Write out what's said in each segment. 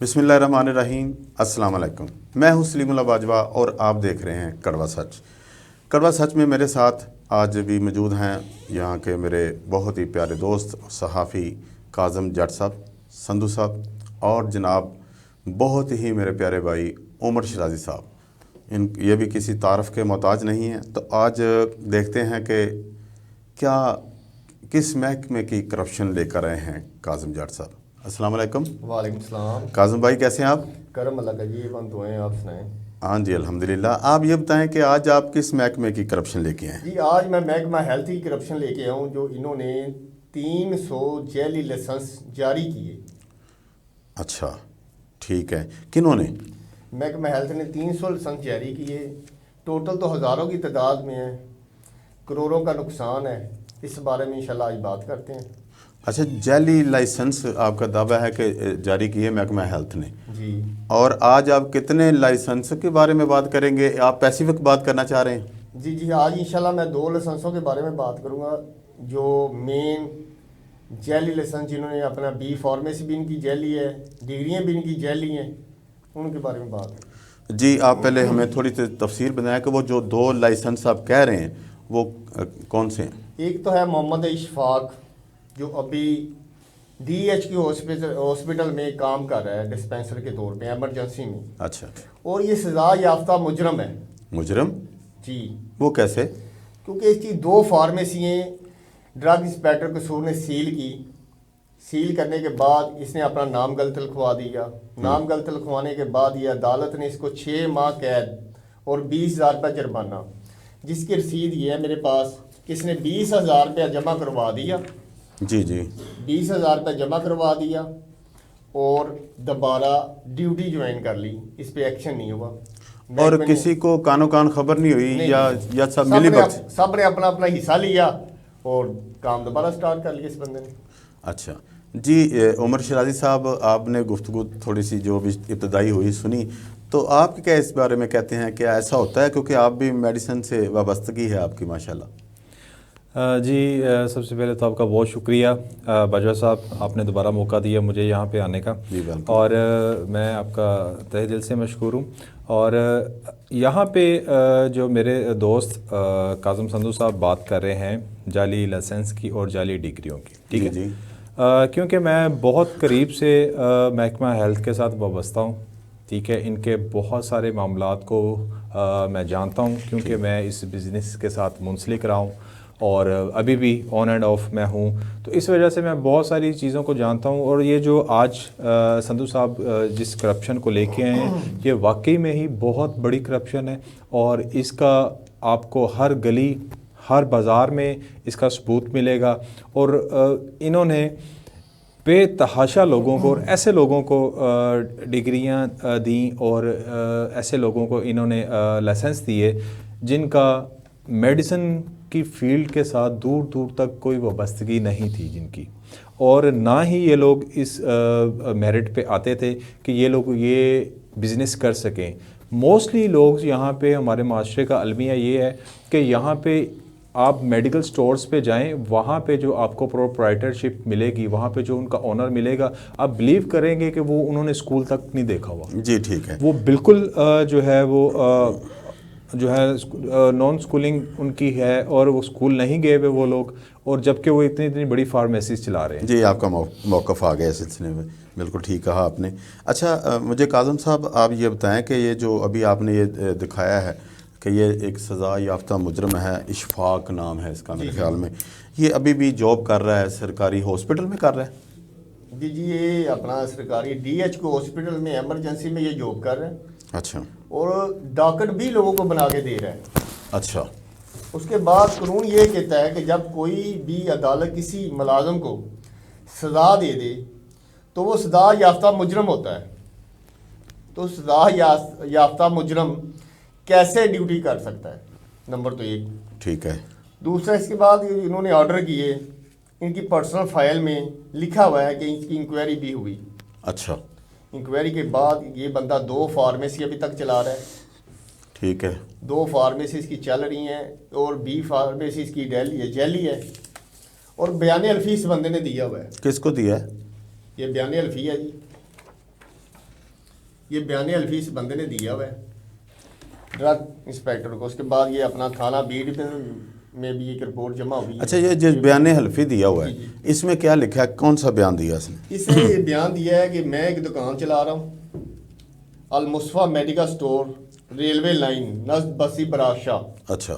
बिस्मिल्लाहिर्रहमानिर्रहीम। अस्सलाम वालेकुम। मैं हूं सलीमुल्लाह बाजवा और आप देख रहे हैं कड़वा सच। कड़वा सच में मेरे साथ आज भी मौजूद हैं यहाँ के मेरे बहुत ही प्यारे दोस्त सहाफ़ी काज़म जट साहब, संधू साहब और जनाब बहुत ही मेरे प्यारे भाई उमर शराजी साहब। ये भी किसी तारफ़ के मोहताज नहीं हैं। तो आज देखते हैं कि क्या किस महकमे की करप्शन लेकर आए हैं काज़म जट साहब। अस्सलाम वालेकुम। वालेकुम सलाम। काज़म भाई कैसे हैं आप? करम अल्लाह का जी, बंद हुए हैं, आप सुनाएं। हाँ जी अल्हम्दुलिल्लाह। आप ये बताएं कि आज आप किस महकमे की करप्शन लेके आए हैं? जी आज मैं महकमा हेल्थ की करप्शन लेके आया हूँ, जो इन्होंने 300 जैली लाइसेंस जारी किए। अच्छा ठीक है, किन्होंने? महकमा हेल्थ ने 300 लाइसेंस जारी किए। टोटल तो हज़ारों की तादाद में है, करोड़ों का नुकसान है। इस बारे में इंशाल्लाह आज बात करते हैं। अच्छा, जाली लाइसेंस आपका दावा है कि जारी किए महकमा हेल्थ ने जी। और आज आप कितने लाइसेंस के बारे में बात करेंगे? आप पैसिफिक बात करना चाह रहे हैं? जी आज इंशाल्लाह मैं 2 लाइसेंसों के बारे में बात करूँगा। जो मेन जैली लाइसेंस जिन्होंने अपना बी फार्मेसी भी इनकी जैली है, डिग्रियाँ भी इनकी जैली हैं, उनके बारे में बात है। जी आप पहले हमें थोड़ी सी तफसीर बताएं कि वो जो 2 लाइसेंस आप कह रहे हैं वो कौन से हैं? एक तो है मोहम्मद इशफाक, जो अभी DHQ हॉस्पिटल में काम कर रहा है डिस्पेंसर के तौर पे एमरजेंसी में। अच्छा, और ये सजा याफ्ता मुजरम है। मुजरम? जी। वो कैसे? क्योंकि इसकी 2 फार्मेसियाँ ड्रग इंस्पेक्टर कसूर ने सील की। सील करने के बाद इसने अपना नाम गलत लिखवा दिया। नाम गलत लिखवाने के बाद ये अदालत ने इसको 6 माह कैद और 20,000 रुपये जुर्माना, जिसकी रसीद ये है मेरे पास कि इसने 20,000 रुपया जमा करवा दिया। जी 20,000 रुपये जमा करवा दिया और दोबारा ड्यूटी ज्वाइन कर ली। इस पे एक्शन नहीं हुआ और किसी को कानो कान खबर नहीं हुई? नहीं, या सब मिली बख्श? सब ने अपना अपना हिस्सा लिया और काम दोबारा स्टार्ट कर लिया इस बंदे ने। अच्छा जी, उमर शराजी साहब, आपने गुफ्तगू थोड़ी सी जो भी इब्तदाई हुई सुनी, तो आप क्या इस बारे में कहते हैं? क्या ऐसा होता है? क्योंकि आप भी मेडिसिन से वाबस्तगी है आपकी माशाल्लाह। जी सबसे पहले तो आपका बहुत शुक्रिया बाजवा साहब, आपने दोबारा मौका दिया मुझे यहाँ पे आने का। जी बिल्कुल। और मैं आपका तहे दिल से मशकूर हूँ। और यहाँ पे जो मेरे दोस्त काज़म संधू साहब बात कर रहे हैं जाली लाइसेंस की और जाली डिग्रियों की, ठीक है जी। क्योंकि मैं बहुत करीब से महकमा हेल्थ के साथ वाबस्ता हूँ, ठीक है। इनके बहुत सारे मामलात को मैं जानता हूँ, क्योंकि मैं इस बिज़नेस के साथ मुंसलिक रहा हूँ और अभी भी ऑन एंड ऑफ मैं हूँ। तो इस वजह से मैं बहुत सारी चीज़ों को जानता हूँ। और ये जो आज संधू साहब जिस करप्शन को लेके आए हैं, ये वाकई में ही बहुत बड़ी करप्शन है और इसका आपको हर गली हर बाज़ार में इसका सबूत मिलेगा। और इन्होंने बेतहाशा लोगों को और ऐसे लोगों को डिग्रियां दी और ऐसे लोगों को इन्होंने लाइसेंस दिए जिनका मेडिसिन की फील्ड के साथ दूर दूर तक कोई वाबस्तगी नहीं थी जिनकी। और ना ही ये लोग इस मेरिट पे आते थे कि ये लोग ये बिज़नेस कर सकें। मोस्टली लोग यहाँ पे हमारे माशरे का अलमिया ये है कि यहाँ पे आप मेडिकल स्टोर्स पे जाएं, वहाँ पे जो आपको प्रोप्राइटरशिप मिलेगी, वहाँ पे जो उनका ओनर मिलेगा, आप बिलीव करेंगे कि वो उन्होंने स्कूल तक नहीं देखा हुआ। जी ठीक है। वो बिल्कुल जो है वो जो है नॉन स्कूलिंग उनकी है और वो स्कूल नहीं गए हुए वो लोग, और जबकि वो इतनी इतनी बड़ी फार्मेसीज चला रहे हैं। जी आपका मौक़िफ़ आ गया इस सिलसिले में, बिल्कुल ठीक कहा आपने। अच्छा मुझे काज़म साहब आप ये बताएं कि ये जो अभी आपने ये दिखाया है कि ये एक सज़ा याफ्ता मुजरम है, इशफाक नाम है इसका मेरे ख्याल में, ये अभी भी जॉब कर रहा है, सरकारी हॉस्पिटल में कर रहा है? जी ये अपना सरकारी DHQ हॉस्पिटल में एमरजेंसी में ये जॉब कर रहे हैं। अच्छा। और डॉक्टर भी लोगों को बना के दे रहा है। अच्छा। उसके बाद कानून ये कहता है कि जब कोई भी अदालत किसी मुलाजम को सज़ा दे दे तो वो सज़ा याफ्ता मुजरम होता है। तो सज़ा याफ्ता मुजरम कैसे ड्यूटी कर सकता है, नंबर तो 1। ठीक है। दूसरा, इसके बाद इन्होंने ऑर्डर किए, इनकी पर्सनल फाइल में लिखा हुआ है कि इनकी इंक्वायरी भी हुई। अच्छा। इंक्वायरी के बाद ये बंदा 2 फार्मेसी अभी तक चला रहा है। ठीक है। 2 फार्मेसी इसकी चल रही हैं और बी फार्मेसी इसकी जैली है। और बयान अल्फी इस बंदे ने दिया हुआ है। किसको दिया है? ये बयान अल्फी है जी। ये बयान हल्फी इस बंदे ने दिया हुआ है ड्रग इंस्पेक्टर को। उसके बाद ये अपना थाना बीड में भी एक रिपोर्ट जमा हुई है। अच्छा, ये जिस बयान हल्फी दिया हुआ है इसमें क्या लिखा है, कौन सा बयान दिया इसने? इसने ये बयान दिया है कि मैं एक दुकान चला रहा हूँ, Al Mustafa medical store, railway line, नज़द बसी बराशाह। अच्छा,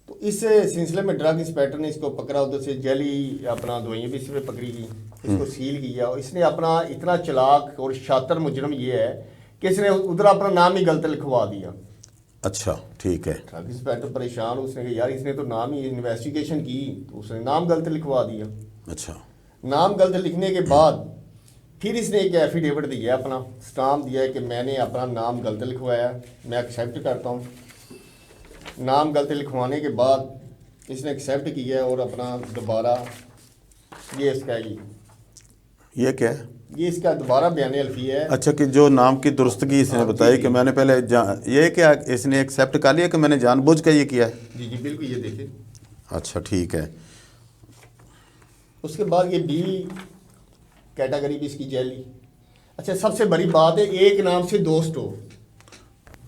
तो इस सिलसिले में ड्रग इंस्पेक्टर ने इसको पकड़ा, उधर से जली अपना दवाइयाँ भी इसमें पकड़ी गई, इसको सील किया। और इसने अपना इतना चालाक और शातिर मुजरम ये है कि इसने उधर अपना नाम ही गलत लिखवा दिया। अच्छा, ठीक है। ड्रग इंस्पेक्टर परेशान, उसने कहा यार इसने तो नाम ही इन्वेस्टिगेशन की तो उसने नाम गलत लिखवा दिया। अच्छा, नाम गलत लिखने के बाद फिर इसने एक एफिडेविट दिया, अपना स्टाम्प दिया है कि मैंने अपना नाम गलत लिखवाया, मैं एक्सेप्ट करता हूँ। नाम गलत लिखवाने के बाद इसने एक्सेप्ट किया है और अपना दोबारा ये इसका ये क्या है? ये इसका दोबारा बयान हल्फी है। अच्छा, कि जो नाम की दुरुस्तगी इसने हाँ, बताई जी, कि मैंने पहले ये क्या इसने एक्सेप्ट कर लिया कि मैंने जानबूझ कर ये किया है? जी जी बिल्कुल, ये देखिए। अच्छा, ठीक है। उसके बाद ये बी कैटेगरी भी इसकी जैली। अच्छा, सबसे बड़ी बात है एक नाम से दो स्टोर।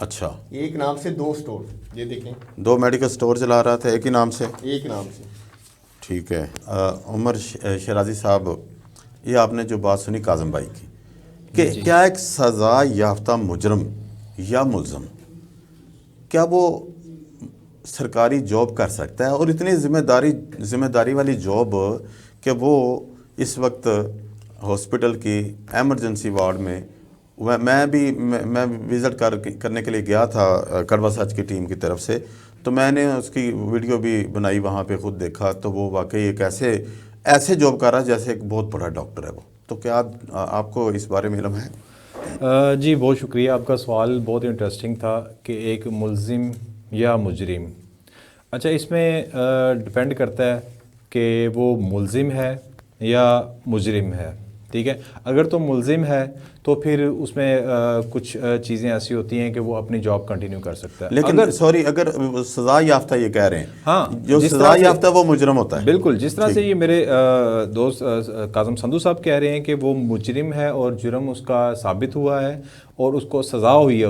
अच्छा, एक नाम से दो स्टोर, ये देखें। 2 मेडिकल स्टोर चला रहा था एक ही नाम से? एक नाम से। ठीक है। उमर शराजी साहब, ये आपने जो बात सुनी काजम भाई की कि क्या एक सज़ा याफ्ता मुजरम या मुलज़म, क्या वो सरकारी जॉब कर सकता है? और इतनी ज़िम्मेदारी वाली जॉब कि वो इस वक्त हॉस्पिटल की एमरजेंसी वार्ड में, मैं विज़िट करने के लिए गया था कड़वा सच की टीम की तरफ से, तो मैंने उसकी वीडियो भी बनाई, वहाँ पे ख़ुद देखा, तो वो वाकई एक ऐसे जॉब कर रहा है जैसे एक बहुत बड़ा डॉक्टर है वो। तो क्या आपको इस बारे में इल्म है? जी बहुत शुक्रिया, आपका सवाल बहुत इंटरेस्टिंग था कि एक मुलजिम या मुजरिम। अच्छा, इसमें डिपेंड करता है कि वो मुलजिम है या मुजरिम है। ठीक है, अगर तो मुलजिम है तो फिर उसमें कुछ चीज़ें ऐसी होती हैं कि वो अपनी जॉब कंटिन्यू कर सकता है। लेकिन अगर सज़ा याफ्ता ये कह रहे हैं, हाँ, जो सज़ा याफ्ता वो मुजरम होता है। बिल्कुल, जिस तरह से ये मेरे दोस्त काज़म संधू साहब कह रहे हैं कि वो मुजरिम है और जुर्म उसका साबित हुआ है और उसको सज़ा हुई है,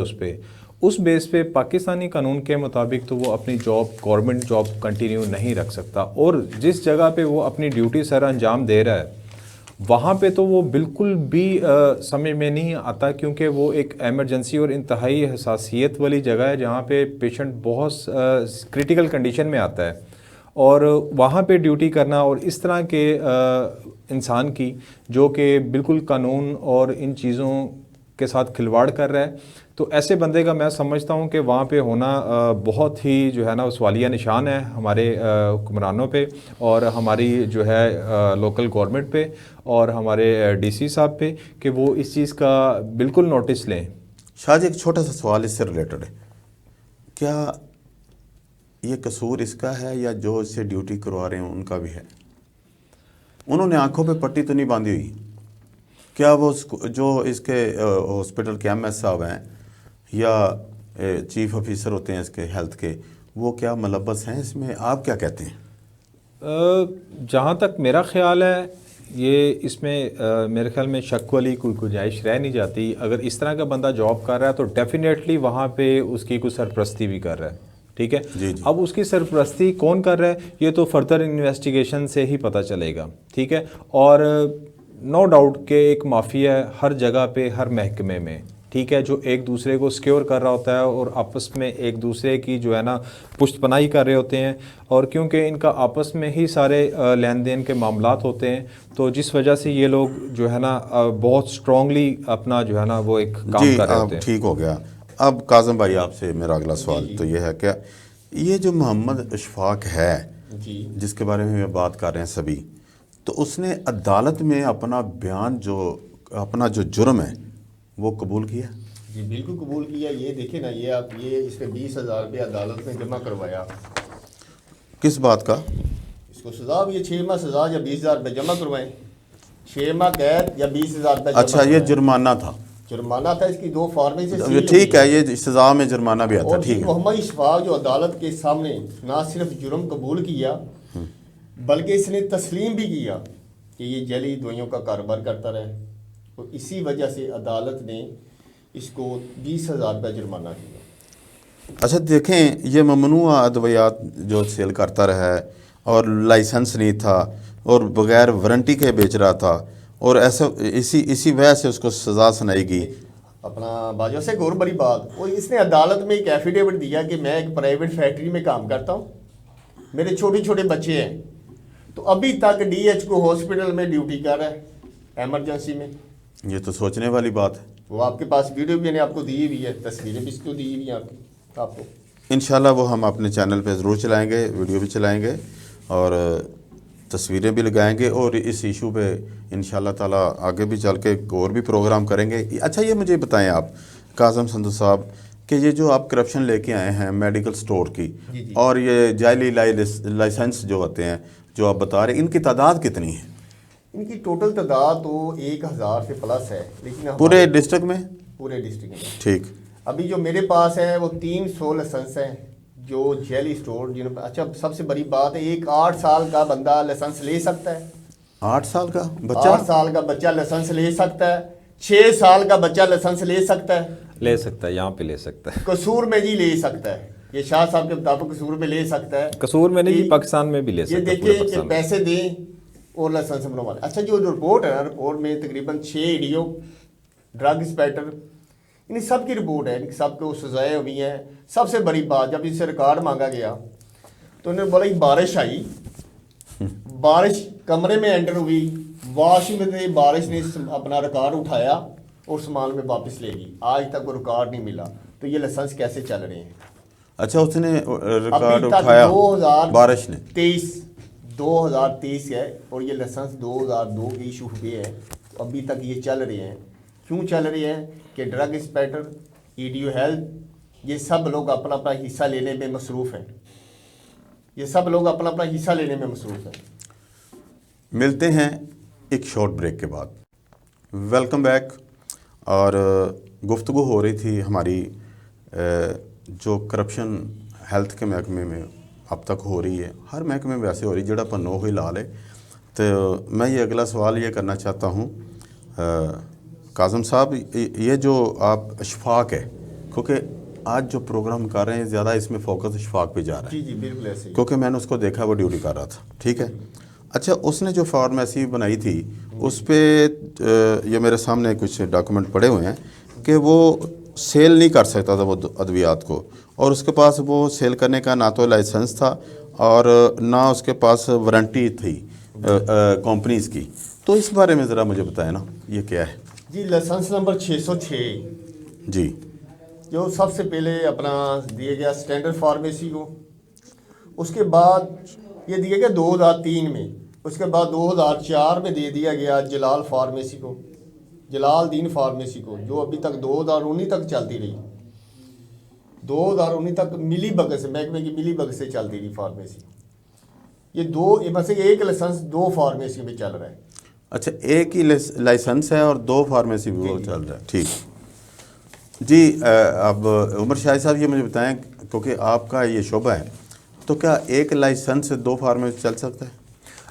उस बेस पे पाकिस्तानी कानून के मुताबिक तो वो अपनी जॉब, गवर्नमेंट जॉब कंटिन्यू नहीं रख सकता। और जिस जगह पे वो अपनी ड्यूटी सर अंजाम दे रहा है वहाँ पे तो वो बिल्कुल भी समझ में नहीं आता, क्योंकि वो एक एमरजेंसी और इंतहाई हसासियत वाली जगह है जहाँ पे पेशेंट बहुत क्रिटिकल कंडीशन में आता है। और वहाँ पे ड्यूटी करना और इस तरह के इंसान की जो कि बिल्कुल कानून और इन चीज़ों के साथ खिलवाड़ कर रहा है, तो ऐसे बंदे का मैं समझता हूँ कि वहाँ पे होना बहुत ही जो है ना सवालिया निशान है हमारे हुक्मरानों पे और हमारी जो है लोकल गवर्नमेंट पे और हमारे डीसी साहब पे कि वो इस चीज़ का बिल्कुल नोटिस लें। शाहजी, एक छोटा सा सवाल इससे रिलेटेड है, क्या ये कसूर इसका है या जो इससे ड्यूटी करवा रहे हैं उनका भी है? उन्होंने आंखों पे पट्टी तो नहीं बांधी हुई, क्या वो जो इसके हॉस्पिटल के एमएस साहब हैं या चीफ ऑफिसर होते हैं इसके हेल्थ के, वो क्या मुलव्वस हैं इसमें? आप क्या कहते हैं? जहाँ तक मेरा ख्याल है ये इसमें मेरे ख्याल में शक वाली कोई गुंजाइश रह नहीं जाती। अगर इस तरह का बंदा जॉब कर रहा है तो डेफिनेटली वहाँ पे उसकी कुछ सरपरस्ती भी कर रहा है। ठीक है जी। अब उसकी सरपरस्ती कौन कर रहा है ये तो फर्दर इन्वेस्टिगेशन से ही पता चलेगा। ठीक है, और नो डाउट कि एक माफिया है हर जगह पे, हर महकमे में। ठीक है, जो एक दूसरे को सिक्योर कर रहा होता है और आपस में एक दूसरे की जो है ना पुश्तपनाही कर रहे होते हैं, और क्योंकि इनका आपस में ही सारे लेन देन के मामलात होते हैं, तो जिस वजह से ये लोग जो है ना बहुत स्ट्रांगली अपना जो है ना वो एक काम कर रहे होते हैं। ठीक हो गया। अब काज़म भाई, आपसे मेरा अगला सवाल तो ये है, क्या ये जो मोहम्मद इशफाक है जिसके बारे में बात कर रहे हैं सभी, तो उसने अदालत में अपना बयान अपना जो जुर्म है वो कबूल किया? जी बिल्कुल कबूल किया। ये देखे ना, ये आप ये इसके 20,000 रुपये अदालत में जमा करवाया। किस बात का? इसको सजा भी 6 माह सजा या 20,000 रुपये जमा करवाएं। 6 माह कैद या 20,000 रुपये। अच्छा, ये जुर्माना था? जुर्माना था, इसकी 2 फॉर्में से ठीक है, ये सजा में जुर्माना भी आता है। ठीक है, मोहम्मद इशफाक जो अदालत के सामने ना सिर्फ जुर्म कबूल किया बल्कि इसने तस्लीम भी किया कि ये जली दवाइयों का कारोबार करता रहे। तो इसी वजह से अदालत ने इसको 20,000 रुपया जुर्माना किया। अच्छा देखें, ये ममनुआ अद्वियात जो सेल करता रहा है और लाइसेंस नहीं था और बगैर वारंटी के बेच रहा था, और ऐसा इसी वजह से उसको सज़ा सुनाई गई। अपना बाजू से एक और बड़ी बात, वो इसने अदालत में एक एफिडेविट दिया कि मैं एक प्राइवेट फैक्ट्री में काम करता हूँ, मेरे छोटे छोटे बच्चे हैं, तो अभी तक DHO हॉस्पिटल में ड्यूटी कर रहा है एमरजेंसी में। ये तो सोचने वाली बात है। वो आपके पास वीडियो भी मैंने आपको दी हुई है, तस्वीरें भी इसको दी हुई हैं आपको। इंशाल्लाह वो हम अपने चैनल पे ज़रूर चलाएंगे, वीडियो भी चलाएंगे और तस्वीरें भी लगाएंगे, और इस इशू पे इंशाल्लाह ताला आगे भी चल के और भी प्रोग्राम करेंगे। अच्छा ये मुझे बताएं आप काज़म संधू साहब कि ये जो आप करप्शन लेके आए हैं मेडिकल स्टोर की जी। और ये जाली लाइसेंस जो होते हैं जो आप बता रहे हैं, इनकी तादाद कितनी है? इनकी टोटल तादाद तो 1,000 से प्लस है, लेकिन पूरे डिस्ट्रिक्ट में? पूरे डिस्ट्रिक्ट में। ठीक। अभी जो मेरे पास है वो 300 लाइसेंस हैं जो जेली स्टोर जिन। अच्छा सबसे बड़ी बात है, एक 8 साल का बंदा लाइसेंस ले सकता है। 8 साल का बच्चा? 8 साल का बच्चा लाइसेंस ले सकता है। 6 साल का बच्चा लाइसेंस ले सकता है। ले सकता है, यहाँ पे ले सकता है। कसूर में जी ले सकता है, ये शाह साहब के मुताबिक कसूर में ले सकता है। कसूर में नहीं, पाकिस्तान में भी ले सकता ये है, पूरे देखिए कि पाकिस्तान में। पैसे दें और लाइसेंस बनवा लें। अच्छा जो रिपोर्ट है ना, रिपोर्ट में तकरीबन 6 EDO, ड्रग इंस्पेक्टर, इन सब की रिपोर्ट है, इन सबको सजाएं हुई हैं। सबसे बड़ी बात, जब इससे रिकॉर्ड मांगा गया तो उन्होंने बोला कि बारिश आई, बारिश कमरे में एंटर हुई, वाशरूम में बारिश ने अपना रिकॉर्ड उठाया और सामान में वापस ले गई। आज तक वो रिकॉर्ड नहीं मिला, तो ये लाइसेंस कैसे चल रहे हैं? अच्छा उसने रिकॉर्ड अभी तक उठाया 2023 बारिश ने? 2023 है और ये लाइसेंस 2002 के इशू हुए हैं, तो अभी तक ये चल रहे हैं। क्यों चल रहे हैं कि ड्रग इंस्पेक्टर, EDO हेल्थ, ये सब लोग अपना अपना हिस्सा लेने में मसरूफ़ हैं। ये सब लोग अपना अपना हिस्सा लेने में मसरूफ़ हैं। मिलते हैं एक शॉर्ट ब्रेक के बाद। Welcome back. और गुफ्तगू हो रही थी हमारी जो करप्शन हेल्थ के महकमे में अब तक हो रही है, हर महकमे में वैसे हो रही जेड़ा पन्नो ही ला ले। तो मैं ये अगला सवाल ये करना चाहता हूँ काज़म साहब, ये जो आप इशफाक है, क्योंकि आज जो प्रोग्राम कर रहे हैं ज़्यादा इसमें फोकस इशफाक पे जा रहा है। जी जी बिल्कुल ऐसे ही। क्योंकि मैंने उसको देखा, वो ड्यूटी कर रहा था। ठीक है। अच्छा उसने जो फार्मेसी बनाई थी उस पर ये मेरे सामने कुछ डॉक्यूमेंट पड़े हुए हैं कि वो सेल नहीं कर सकता था वो अद्वियात को, और उसके पास वो सेल करने का ना तो लाइसेंस था और ना उसके पास वारंटी थी कंपनीज़ की। तो इस बारे में ज़रा मुझे बताएं ना, ये क्या है? जी लाइसेंस नंबर 606 जी, जो सबसे पहले अपना दिया गया स्टैंडर्ड फार्मेसी को, उसके बाद ये दिया गया 2003 में, उसके बाद 2004 में दे दिया गया जलाल फार्मेसी को, जलालदीन फार्मेसी को, जो अभी तक 2019 तक चलती रही। 2019 तक मिली बग से, महकमे की मिली बग से चलती रही फार्मेसी। ये दो बस एक लाइसेंस 2 फार्मेसी में चल रहा है। अच्छा एक ही लाइसेंस है और 2 फार्मेसी भी वो चल रहा है। ठीक जी। अब उमर शाह साहब ये मुझे बताएं, क्योंकि आपका ये शोबा है, तो क्या एक लाइसेंस से 2 फार्मेसी चल सकता है?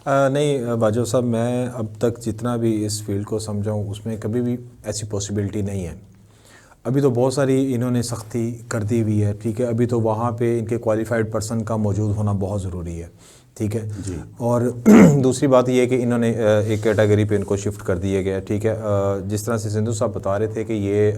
नहीं बाजवा साहब, मैं अब तक जितना भी इस फील्ड को समझा हूँ उसमें कभी भी ऐसी पॉसिबिलिटी नहीं है। अभी तो बहुत सारी इन्होंने सख्ती कर दी हुई है, ठीक है। अभी तो वहाँ पे इनके क्वालिफाइड पर्सन का मौजूद होना बहुत ज़रूरी है, ठीक है जी। और दूसरी बात ये है कि इन्होंने एक कैटेगरी पे इनको शिफ्ट कर दिया गया, ठीक है। जिस तरह से सिंधु साहब बता रहे थे कि ये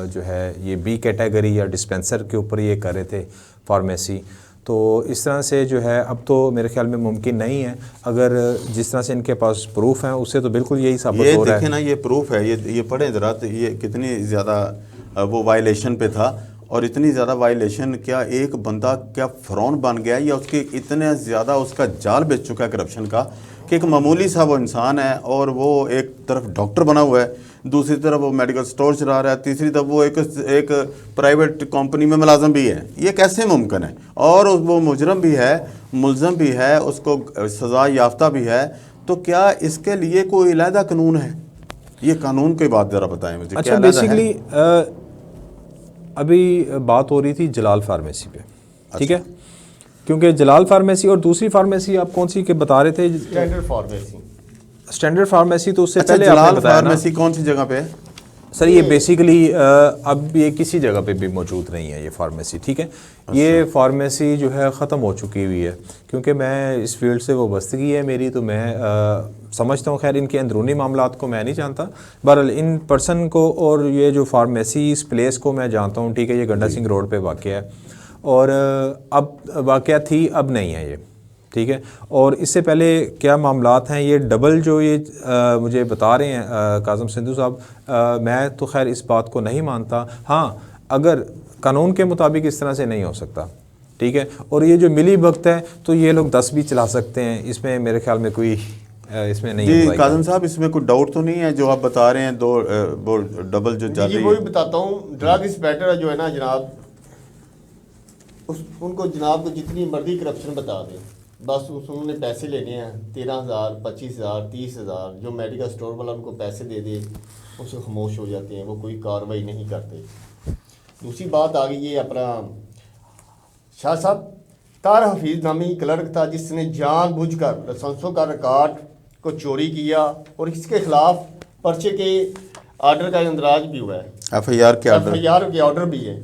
जो है ये B कैटेगरी या डिस्पेंसर के ऊपर ये कर रहे थे फार्मेसी, तो इस तरह से जो है अब तो मेरे ख्याल में मुमकिन नहीं है। अगर जिस तरह से इनके पास प्रूफ हैं उससे तो बिल्कुल यही साबित हो रहा है। देखें ना, ये प्रूफ है, ये पढ़ें ज़रा, तो ये कितनी ज़्यादा वो वायलेशन पे था, और इतनी ज़्यादा वायलेशन, क्या एक बंदा क्या फ़रौन बन गया या उसके इतने ज़्यादा उसका जाल बेच चुका है करप्शन का कि एक मामूली सा वो इंसान है और वो एक तरफ डॉक्टर बना हुआ है, दूसरी तरफ वो मेडिकल स्टोर चला रहा है, तीसरी तरफ वो एक प्राइवेट कंपनी में मुलाजम भी है। ये कैसे मुमकिन है? और वो मुजरम भी है, मुलजम भी है, उसको सज़ा याफ्ता भी है। तो क्या इसके लिए कोई अलहदा कानून है? ये कानून की बात ज़रा बताएं मुझे। अच्छा बेसिकली अभी बात हो रही थी जलाल फार्मेसी पे, ठीक है, क्योंकि जलाल फार्मेसी और दूसरी फार्मेसी आप कौन सी के बता रहे थे? Standard pharmacy. स्टैंडर्ड फार्मेसी तो उससे अच्छा, पहले जलाल आपने बताया ना। फार्मेसी कौन सी जगह पे है? सर ये बेसिकली अब ये किसी जगह पे भी मौजूद नहीं है ये फार्मेसी, ठीक है। ये फार्मेसी जो है ख़त्म हो चुकी हुई है, क्योंकि मैं इस फील्ड से वाबस्तगी है मेरी, तो मैं समझता हूँ, खैर इनके अंदरूनी मामलात को मैं नहीं जानता, बहरहाल इन पर्सन को और ये जो फार्मेसी इस प्लेस को मैं जानता हूँ, ठीक है। ये गंडा सिंह रोड पे वाक़या है और अब वाक़या थी, अब नहीं है ये, ठीक है। और इससे पहले क्या मामलात हैं, ये डबल जो ये मुझे बता रहे हैं काज़म सिंधु साहब, मैं तो खैर इस बात को नहीं मानता। हाँ, अगर कानून के मुताबिक इस तरह से नहीं हो सकता, ठीक है। और ये जो मिली भगत है तो ये लोग 10 भी चला सकते हैं, इसमें मेरे ख्याल में कोई इसमें नहीं जी काज़म साहब, इसमें कोई डाउट तो नहीं है जो आप बता रहे हैं, दो वो डबल जो चल रही है। वही बताता हूँ, ड्रग इंस्पेक्टर जो है ना जनाब, उनको जनाब को जितनी मर्जी करप्शन बता दें, बस उन्होंने पैसे लेने हैं 13,000, 25,000, 30,000, जो मेडिकल स्टोर वाला उनको पैसे दे दे उससे खामोश हो जाते हैं, वो कोई कार्रवाई नहीं करते। दूसरी बात आ गई ये अपना शाह साहब, तार हफीज़ नामी क्लर्क था जिसने जानबूझकर लाइसेंसों का रिकॉर्ड को चोरी किया और इसके खिलाफ पर्चे के आर्डर का इंदराज भी हुआ है, FIR के ऑर्डर भी है।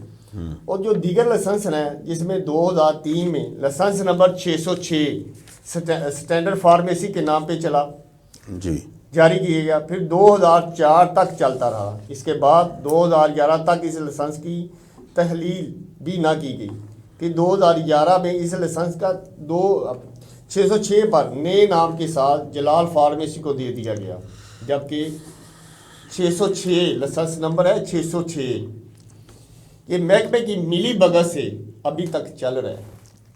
और जो दीगर लाइसेंस हैं जिसमें 2003 में लाइसेंस नंबर 606 स्टैंडर्ड फार्मेसी के नाम पे चला जी जारी किया गया, फिर 2004 तक चलता रहा। इसके बाद 2011 तक इस लाइसेंस की तहलील भी ना की गई। फिर 2011 में इस लाइसेंस का 606 पर नए नाम के साथ जलाल फार्मेसी को दे दिया गया, जबकि 606 लाइसेंस नंबर है 606। ये महकमे की मिली भगत से अभी तक चल रहा है,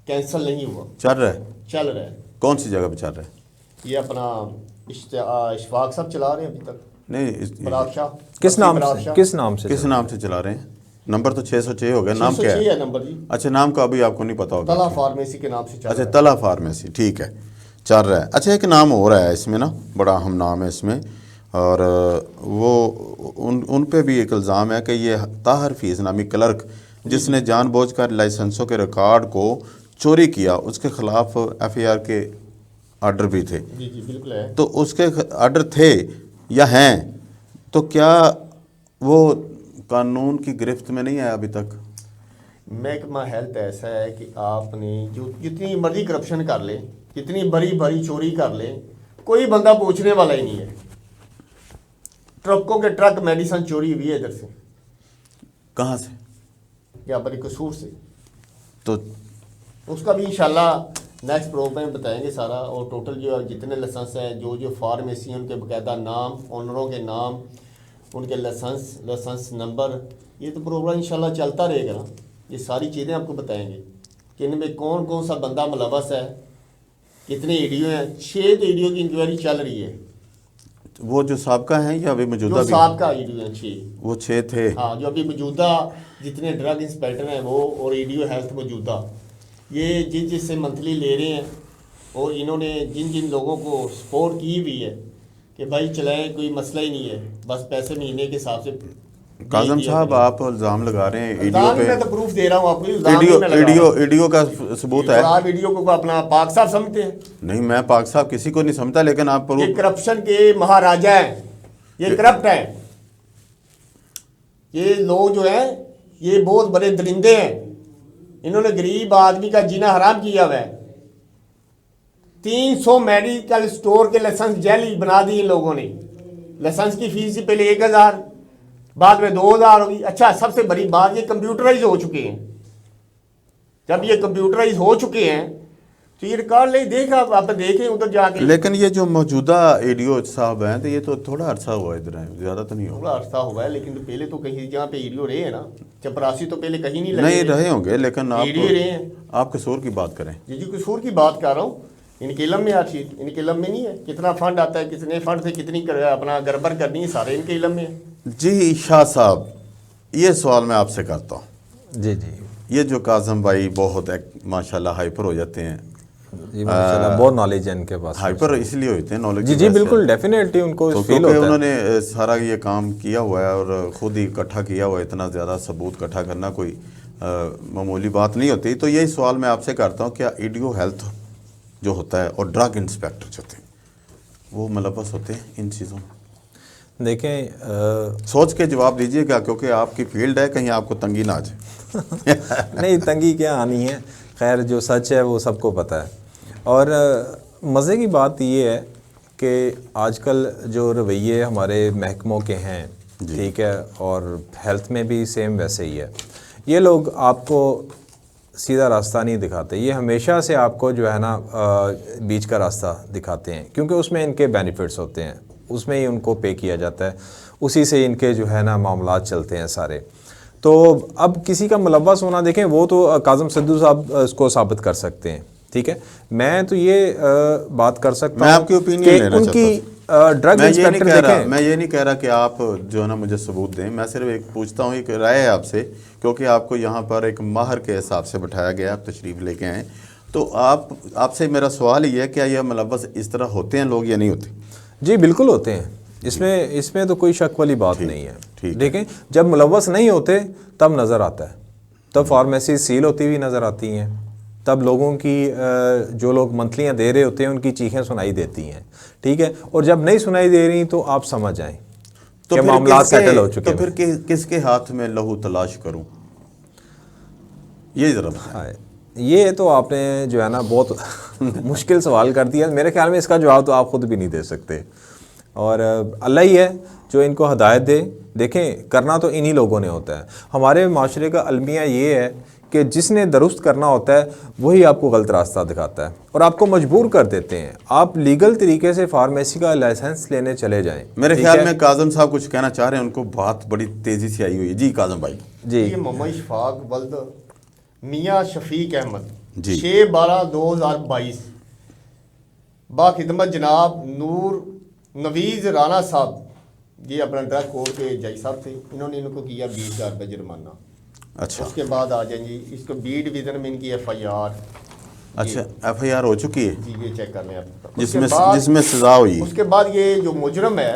कैंसिल नहीं हुआ, चल रहा है। कौन सी जगह पे चल रहा है? ये अपना इशफाक साहब चला रहे हैं अभी तक। नहीं, पराग शाह किस नाम से चला रहे हैं? नंबर तो 606 हो गया, नाम क्या है? नंबर जी। अच्छा, नाम का अभी आपको नहीं पता होगा। तला फार्मेसी के नाम से चल अच्छा, रहा है। तला फार्मेसी, ठीक है, चल रहा है। अच्छा, एक नाम हो रहा है इसमें ना, बड़ा अहम नाम है इसमें, और वो उन पे भी एक इल्ज़ाम है कि ये ताहर फीस नामी क्लर्क जिसने जानबूझकर लाइसेंसों के रिकॉर्ड को चोरी किया, उसके खिलाफ FIR के आर्डर भी थे। जी जी बिल्कुल है। तो उसके आर्डर थे या हैं, तो क्या वो कानून की गिरफ्त में नहीं आया अभी तक? महकमा हेल्थ ऐसा है कि आपने जो जितनी मर्जी करप्शन कर ले, जितनी बड़ी बड़ी चोरी कर ले, कोई बंदा पूछने वाला ही नहीं है। ट्रकों के ट्रक मेडिसिन चोरी हुई है इधर से। कहाँ से? या बड़ी कसूर से। तो उसका भी इंशाल्लाह नेक्स्ट प्रोग्राम में बताएंगे सारा, और टोटल जो जितने लाइसेंस हैं, जो फार्मेसी हैं, उनके बाकायदा नाम, ऑनरों के नाम, उनके लाइसेंस नंबर, ये तो प्रोग्राम इंशाल्लाह चलता रहेगा ना। ये सारी चीज़ें आपको बताएंगे कि इनमें कौन कौन सा बंदा मुलव्वस है, कितने ईडीओ हैं। 6 तो ईडीओ की इंक्वायरी चल रही है। वो जो साबका हैं या अभी मौजूदा? जो साबका ईडीओ हैं 6, वो 6 थे। हाँ, जो अभी मौजूदा जितने ड्रग इंस्पेक्टर हैं वो, और ईडीओ हेल्थ मौजूदा, ये जिससे मंथली ले रहे हैं, और इन्होंने जिन जिन लोगों को सपोर्ट की हुई है कि भाई चलाएं, कोई मसला ही नहीं है, बस पैसे महीने के हिसाब से। काज़म साहब, आप इल्ज़ाम लगा रहे हैं ईडीओ पे। मैं तो प्रूफ दे रहा हूँ आपको। ईडीओ का सबूत है। आप ईडीओ को अपना पाक साहब समझते हैं? नहीं, मैं पाक साहब किसी को नहीं समझता, लेकिन आप ये करप्शन के महाराजा हैं, ये करप्ट हैं। ये लोग जो हैं ये बहुत बड़े दरिंदे हैं। इन्होंने गरीब आदमी का जीना हराम किया हुआ है। 300 मेडिकल स्टोर के लाइसेंस जाली बना दिए इन लोगों ने। लाइसेंस की फीस ही पहले 1,000, बाद में 2,000 होगी। अच्छा, सबसे बड़ी बात, ये कंप्यूटराइज हो चुके हैं। जब ये कंप्यूटराइज हो चुके हैं तो ये रिकॉर्ड ले देखा, आप देखें उधर जाके। लेकिन ये जो मौजूदा ईडीओ साहब हैं, तो ये तो थोड़ा अरसा हुआ इधर है, ज़्यादा तो नहीं हुआ। थोड़ा अरसा हुआ है, लेकिन तो पहले तो कहीं जहाँ पे ईडीओ रहे हैं ना, चपरासी तो पहले कहीं नहीं नहीं रहे होंगे, लेकिन ईडीओ रहे हैं। आप कसूर की बात करें। जी कसूर की बात कर रहा हूँ। इनके इलम में आखिर, इनके इलम में नहीं है कितना फंड आता है, कितने फंड से कितनी अपना गड़बड़ करनी है, सारे इनके इलम में है। जी शाह साहब, ये सवाल मैं आपसे करता हूँ। जी जी, ये जो काज़म भाई बहुत माशाल्लाह हाइपर हो जाते हैं, जी माशाल्लाह बहुत नॉलेज है इनके पास। हाइपर इसलिए होते हैं नॉलेज। जी जी बिल्कुल, डेफिनेटली उनको तो फील होता है। उन्होंने सारा ये काम किया हुआ है और ख़ुद ही इकट्ठा किया हुआ है। इतना ज़्यादा सबूत इकट्ठा करना कोई मामूली बात नहीं होती। तो यही सवाल मैं आपसे करता हूँ, क्या ईडीओ हेल्थ जो होता है और ड्रग इंस्पेक्टर जो होते हैं वो मुलव्वस होते हैं इन चीज़ों में? देखें सोच के जवाब दीजिएगा, क्योंकि आपकी फील्ड है, कहीं आपको तंगी ना आ जाए। नहीं, तंगी क्या आनी है, खैर जो सच है वो सबको पता है। और मज़े की बात ये है कि आजकल जो रवैये हमारे महकमों के हैं, ठीक है, और हेल्थ में भी सेम वैसे ही है। ये लोग आपको सीधा रास्ता नहीं दिखाते, ये हमेशा से आपको जो है ना बीच का रास्ता दिखाते हैं, क्योंकि उसमें इनके बेनिफिट्स होते हैं, उसमें ही उनको पे किया जाता है, उसी से इनके जो है ना मामलात चलते हैं सारे। तो अब किसी का मुलव्वस होना, देखें वो तो काज़म सिद्दू साहब इसको साबित कर सकते हैं, ठीक है। मैं तो ये बात कर सकता हूँ, मैं आपकी ओपिनियन लेना उनकी ड्रग मैं इंस्पेक्टर देखें। मैं ये नहीं कह रहा कि आप जो है ना मुझे सबूत दें, मैं सिर्फ एक पूछता हूँ, एक राय है आपसे, क्योंकि आपको यहाँ पर एक माहर के हिसाब से बैठाया गया, आप तशरीफ़ लेके आए। तो आपसे मेरा सवाल ये है, क्या यह मुलव्वस इस तरह होते हैं लोग या नहीं होते? जी बिल्कुल होते हैं, इसमें तो कोई शक वाली बात नहीं है। ठीक देखें, जब मुलव्वस नहीं होते तब नज़र आता है, तब फार्मेसी सील होती हुई नज़र आती हैं, तब लोगों की जो लोग मंथलियाँ दे रहे होते हैं उनकी चीखें सुनाई देती हैं, ठीक है। और जब नहीं सुनाई दे रही तो आप समझ जाएं कि मामला सेटल हो चुके हैं। तो फिर किसके हाथ में लहू तलाश करूं, ये जरा बताएं। ये तो आपने जो है ना बहुत मुश्किल सवाल कर दिया। मेरे ख्याल में इसका जवाब तो आप खुद भी नहीं दे सकते, और अल्लाह ही है जो इनको हदायत दे। देखें, करना तो इन्हीं लोगों ने होता है। हमारे माशरे का अलमिया ये है कि जिसने दुरुस्त करना होता है वही आपको गलत रास्ता दिखाता है और आपको मजबूर कर देते हैं। आप लीगल तरीके से फार्मेसी का लाइसेंस लेने चले जाएं। मेरे ख्याल में काजम साहब कुछ कहना चाह रहे हैं, उनको बात बड़ी तेज़ी से आई हुई है। जी काजम भाई। जी, ये मोहम्मद इशफाक वल्द मियाँ शफीक अहमद, जी, 6/12/2022, बाखिदमत जनाब नूर नवीज़ राना साहब, ये अपना ड्रग कोर्ट के जज साहब थे, इन्होंने इनको किया 20,000 रुपये जुर्माना। अच्छा, उसके बाद आ जाएंगे इसको बी डिवीज़न में इनकी FIR। अच्छा, FIR हो चुकी है जी, ये चेक कर लें आप, जिसमें सजा हुई। उसके बाद ये जो मुजरम है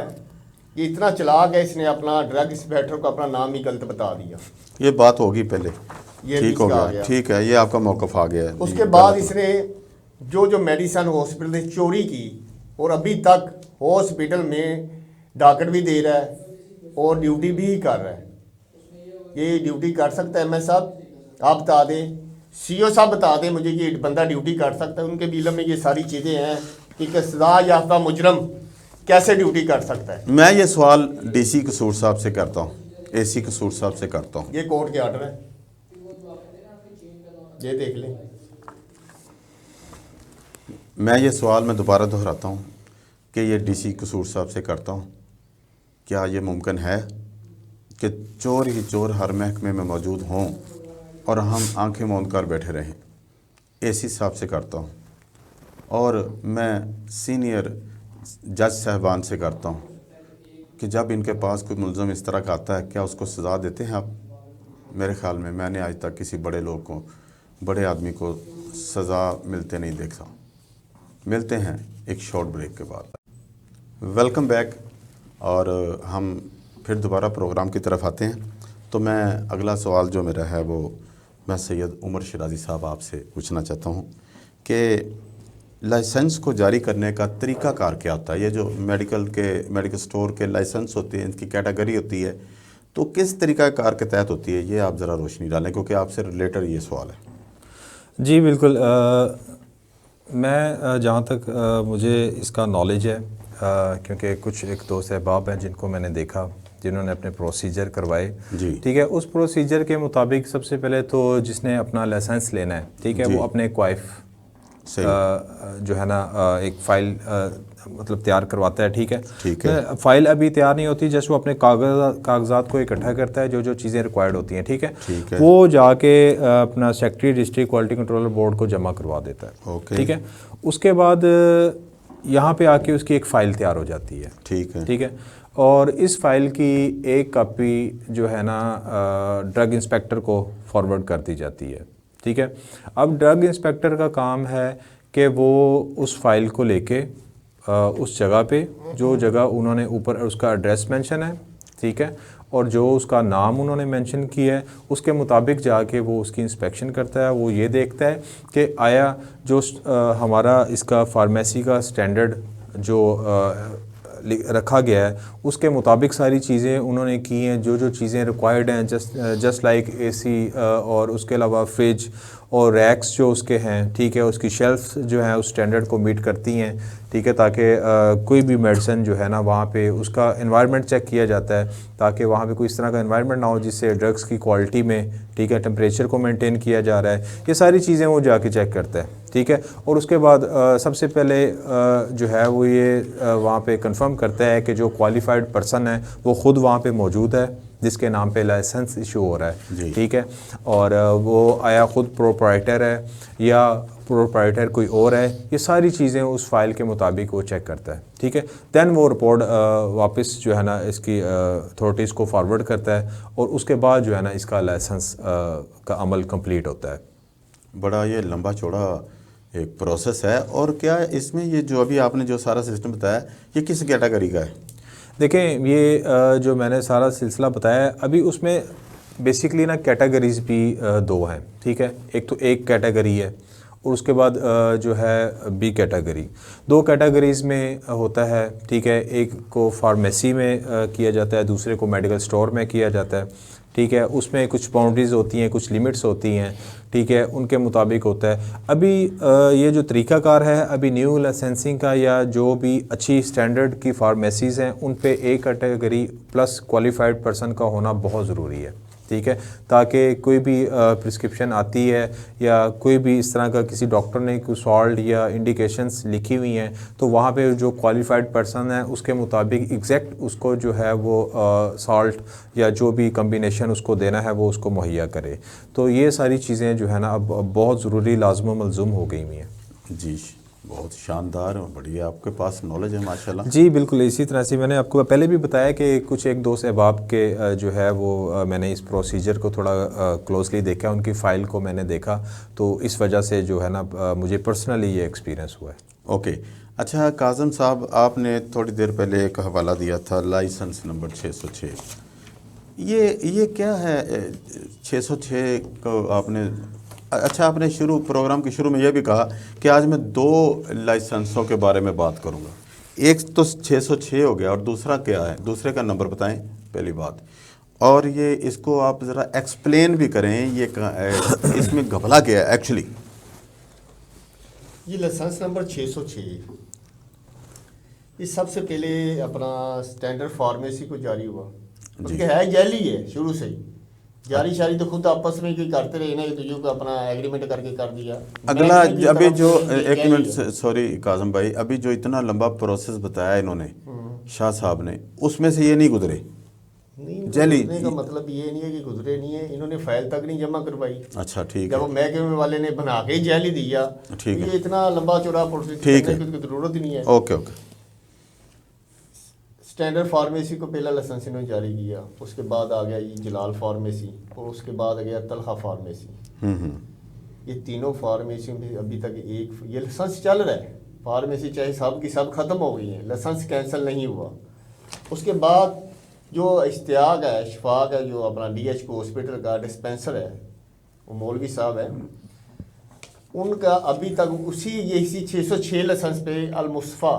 ये इतना चालाक है, इसने अपना ड्रग इंस्पेक्टर को अपना नाम ही गलत बता दिया। ये बात होगी पहले, ये ठीक हो गया, ठीक है, ये आपका मौक़िफ़ आ गया है। उसके बाद इसने जो मेडिसन हॉस्पिटल से चोरी की और अभी तक हॉस्पिटल में डॉक्टर भी दे रहा है और ड्यूटी भी कर रहा है। ये ड्यूटी कर सकता है? MS साहब आप बता दें, CO साहब बता दें मुझे कि बंदा ड्यूटी कर सकता है? उनके बिल में ये सारी चीज़ें हैं कि सजा याफ्ता मुजरम कैसे ड्यूटी कर सकता है। मैं ये सवाल DC कसूर साहब से करता हूँ, AC कसूर साहब से करता हूँ। ये कोर्ट के ऑर्डर है, ये देख लें। मैं ये सवाल मैं दोबारा दोहराता हूँ कि ये DC कसूर साहब से करता हूँ, क्या ये मुमकिन है कि चोर ही चोर हर महकमे में मौजूद हों और हम आंखें मूंद कर बैठे रहें? AC साहब से करता हूँ, और मैं सीनियर जज साहबान से करता हूँ कि जब इनके पास कोई मुलज़म इस तरह का आता है, क्या उसको सज़ा देते हैं आप? मेरे ख़्याल में मैंने आज तक किसी बड़े लोग को, बड़े आदमी को सज़ा मिलते नहीं देखा। मिलते हैं एक शॉर्ट ब्रेक के बाद। वेलकम बैक, और हम फिर दोबारा प्रोग्राम की तरफ आते हैं। तो मैं अगला सवाल जो मेरा है वो मैं सैयद उमर शिराजी साहब आपसे पूछना चाहता हूँ कि लाइसेंस को जारी करने का तरीक़ाकार क्या होता है? ये जो मेडिकल स्टोर के लाइसेंस होते हैं, इनकी कैटेगरी होती है, तो किस तरीक़ाकार के तहत होती है? ये आप ज़रा रोशनी डालें, क्योंकि आपसे रिलेटेड ये सवाल है। जी बिल्कुल। मैं जहाँ तक मुझे इसका नॉलेज है, क्योंकि कुछ एक दोस्त अहबाब हैं जिनको मैंने देखा, जिन्होंने अपने प्रोसीजर करवाए, ठीक है। उस प्रोसीजर के मुताबिक सबसे पहले तो जिसने अपना लाइसेंस लेना है, ठीक है, वो अपने क्वाइफ जो है ना एक फ़ाइल मतलब तैयार करवाता है, ठीक है। फ़ाइल अभी तैयार नहीं होती, जैसे वो अपने कागजात को इकट्ठा करता है, जो चीज़ें रिक्वायर्ड होती हैं, ठीक है, वो जाके अपना secretary district quality controller board को जमा करवा देता है, ठीक है। उसके बाद यहाँ पे आके उसकी एक फ़ाइल तैयार हो जाती है, ठीक है। और इस फ़ाइल की एक कॉपी जो है ना ड्रग इंस्पेक्टर को फॉरवर्ड कर दी जाती है, ठीक है। अब ड्रग इंस्पेक्टर का काम है कि वो उस फाइल को लेके उस जगह पे, जो जगह उन्होंने ऊपर उसका एड्रेस मेंशन है, ठीक है, और जो उसका नाम उन्होंने मेंशन किया है, उसके मुताबिक जाके वो उसकी इंस्पेक्शन करता है। वो ये देखता है कि आया जो हमारा इसका फार्मेसी का स्टैंडर्ड जो रखा गया है उसके मुताबिक सारी चीज़ें उन्होंने की हैं। जो जो चीज़ें रिक्वायर्ड हैं जस्ट लाइक एसी और उसके अलावा फ्रिज और रैक्स जो उसके हैं, ठीक है, उसकी शेल्फ्स जो हैं उस स्टैंडर्ड को मीट करती हैं, ठीक है, ताकि कोई भी मेडिसिन जो है ना वहाँ पे उसका एनवायरनमेंट चेक किया जाता है ताकि वहाँ पे कोई इस तरह का एनवायरनमेंट ना हो जिससे ड्रग्स की क्वालिटी में, ठीक है, टेम्परेचर को मेंटेन किया जा रहा है। ये सारी चीज़ें वो जाके चेक करता है, ठीक है। और उसके बाद सबसे पहले जो है वो ये वहाँ पे कंफर्म करता है कि जो क्वालिफाइड पर्सन है वो ख़ुद वहाँ पे मौजूद है जिसके नाम पे लाइसेंस इशू हो रहा है, ठीक है, और वो आया ख़ुद प्रोप्राइटर है या प्रोप्राइटर कोई और है, ये सारी चीज़ें उस फाइल के मुताबिक वो चेक करता है, ठीक है। दैन वो रिपोर्ट वापस जो है ना इसकी अथॉरिटीज़ को फॉरवर्ड करता है और उसके बाद जो है ना इसका लाइसेंस का अमल कंप्लीट होता है। बड़ा ये लंबा चौड़ा एक प्रोसेस है। और क्या इसमें ये जो अभी आपने जो सारा सिस्टम बताया ये किस कैटेगरी का है? देखें, ये जो मैंने सारा सिलसिला बताया अभी उसमें बेसिकली ना कैटेगरीज भी दो हैं, ठीक है। एक तो एक कैटेगरी है और उसके बाद जो है बी कैटेगरी। दो कैटेगरीज़ में होता है, ठीक है। एक को फार्मेसी में किया जाता है, दूसरे को मेडिकल स्टोर में किया जाता है, ठीक है। उसमें कुछ बाउंड्रीज़ होती हैं, कुछ लिमिट्स होती हैं, ठीक है, उनके मुताबिक होता है। अभी ये जो तरीक़ाकार है अभी न्यू लाइसेंसिंग का या जो भी अच्छी स्टैंडर्ड की फार्मेसीज़ हैं उन पे A category plus qualified person का होना बहुत ज़रूरी है, ठीक है, ताकि कोई भी प्रिस्क्रिप्शन आती है या कोई भी इस तरह का किसी डॉक्टर ने कोई सॉल्ट या इंडिकेशंस लिखी हुई हैं तो वहाँ पे जो क्वालिफाइड पर्सन है उसके मुताबिक एग्जैक्ट उसको जो है वो सॉल्ट या जो भी कम्बिनेशन उसको देना है वो उसको मुहैया करे। तो ये सारी चीज़ें जो है ना अब बहुत ज़रूरी लाज़िम व मलज़ूम हो गई हुई हैं। जी, बहुत शानदार और बढ़िया, आपके पास नॉलेज है माशाल्लाह। जी बिल्कुल, इसी तरह से मैंने आपको पहले भी बताया कि कुछ एक दोस्त अहबाब के जो है वो मैंने इस प्रोसीजर को थोड़ा क्लोजली देखा, उनकी फ़ाइल को मैंने देखा, तो इस वजह से जो है ना मुझे पर्सनली ये एक्सपीरियंस हुआ है। ओके, अच्छा काज़म साहब, आपने थोड़ी देर पहले एक हवाला दिया था लाइसेंस नंबर 606, ये क्या है 606 को आपने? अच्छा, आपने प्रोग्राम के शुरू में यह भी कहा कि आज मैं दो लाइसेंसों के बारे में बात करूंगा। एक तो 606 हो गया और दूसरा क्या है? दूसरे का नंबर बताएं पहली बात, और ये इसको आप ज़रा एक्सप्लेन भी करें, ये इसमें घपला क्या है एक्चुअली? ये लाइसेंस नंबर 606 ये सबसे पहले अपना स्टैंडर्ड फार्मेसी को जारी हुआ, क्योंकि है जाली है शुरू से ही। जारी शारी तो खुद आपस में ही करते रहे ना, एक दूसरे को अपना एग्रीमेंट करके कर दिया। अगला अभी जो एक मिनट, सॉरी काज़म भाई, अभी जो इतना लंबा प्रोसेस बताया इन्होंने शाह साहब ने, उसमें से ये नहीं गुजरे? नहीं, जैली का मतलब ये नहीं है कि गुजरे नहीं है, इन्होंने फाइल तक नहीं जमा करवाई। अच्छा, ठीक है। जब महकमे वाले ने बना के जाली दिया, ठीक है, ये इतना लंबा चौड़ा प्रोसेस ठीक है, की जरूरत ही नहीं है। Okay okay. स्टैंडर्ड फार्मेसी को पहला लाइसेंस इन्होंने जारी किया, उसके बाद आ गया ये जलाल फार्मेसी और उसके बाद आ गया तलहा फार्मेसी। ये तीनों फार्मेसी में अभी तक एक ये लाइसेंस चल रहा है। फार्मेसी चाहे सब की सब खत्म हो गई है, लाइसेंस कैंसिल नहीं हुआ। उसके बाद जो इश्तियाक है, शफाक है, जो अपना DHO हॉस्पिटल का डिस्पेंसर है, वो मौलवी साहब है, उनका अभी तक इसी 606 लाइसेंस पे अल-मुस्तफ़ा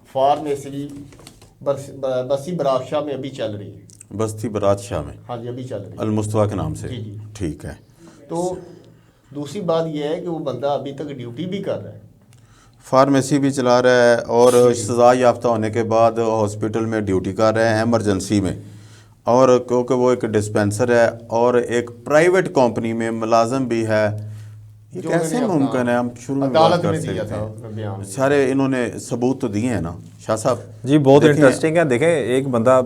फार्मेसी बस्ती बरात शाह में अभी चल रही है। बस्ती बरात शाह में? हाँ जी, अभी चल रही है अल-मुस्तफ़ा के नाम से। जी जी, ठीक है। तो दूसरी बात यह है कि वो बंदा अभी तक ड्यूटी भी कर रहा है, फार्मेसी भी चला रहा है और सज़ा याफ्ता होने के बाद हॉस्पिटल में ड्यूटी कर रहे हैं एमरजेंसी में, और क्योंकि वो एक डिस्पेंसर है और एक प्राइवेट कंपनी में मुलाजम भी है। ये कैसे मुमकिन है? हम शुरू में बात कर सकते हैं, सारे इन्होंने सबूत तो दिए हैं ना शाह साहब। जी बहुत इंटरेस्टिंग है। देखें, एक बंदा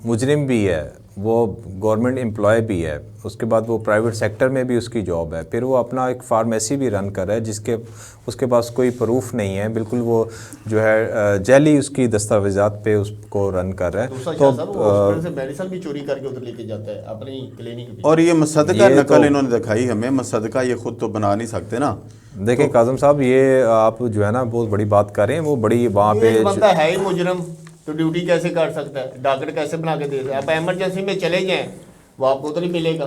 मुजरिम भी है, वो गवर्नमेंट एम्प्लॉय भी है, उसके बाद वो प्राइवेट सेक्टर में भी उसकी जॉब है, फिर वो अपना एक फार्मेसी भी रन कर रहा है जिसके उसके पास कोई प्रूफ नहीं है, बिल्कुल वो जो है जैली उसकी दस्तावेजात पे उसको रन कर रहा है। तो हॉस्पिटल से मेडिसिन भी चोरी करके उधर लेके जाता है अपनी क्लिनिक पे। और ये मसदका नकल इन्होंने दिखाई हमें, मसदका ये खुद तो बना नहीं सकते ना। देखें काज़म साहब, ये आप जो है ना बहुत बड़ी बात कर रहे हैं, वो बड़ी वहाँ पे बंदा है ही मुजरम तो ड्यूटी कैसे कर सकता है, डॉक्टर कैसे बना के दे सकता है? आप एमरजेंसी में चले जाएं, वो आपको उधर ही मिलेगा।